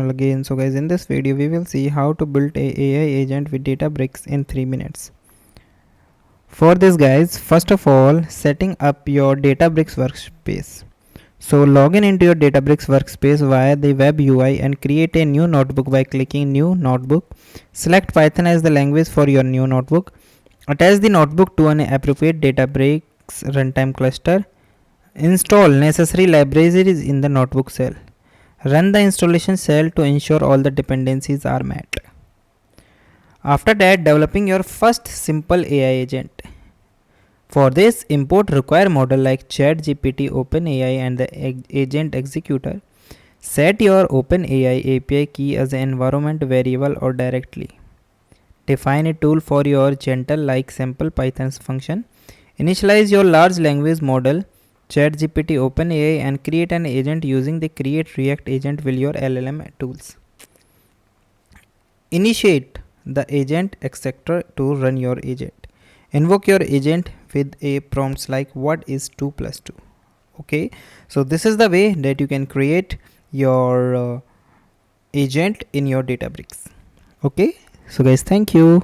channel again. So guys, in this video we will see how to build a AI agent with Databricks in 3 minutes. For this guys, first of all, setting up your Databricks workspace. So log in into your Databricks workspace via the web UI and create a new notebook by clicking new notebook. Select Python as the language for your new notebook. Attach the notebook to an appropriate Databricks runtime cluster. Install necessary libraries in the notebook cell. Run the installation cell to ensure all the dependencies are met. After that, developing your first simple AI agent. For this, import required model like ChatGPT, OpenAI and the agent executor. Set your OpenAI API key as an environment variable or directly. Define a tool for your gentle like sample Python function. Initialize your large language model ChatGPT, OpenAI and create an agent using the create react agent with your LLM tools. Initiate the agent etc. to run your agent. Invoke your agent with a prompts like what is 2 plus 2. Okay, so this is the way that you can create your agent in your Databricks. Okay, so guys, thank you.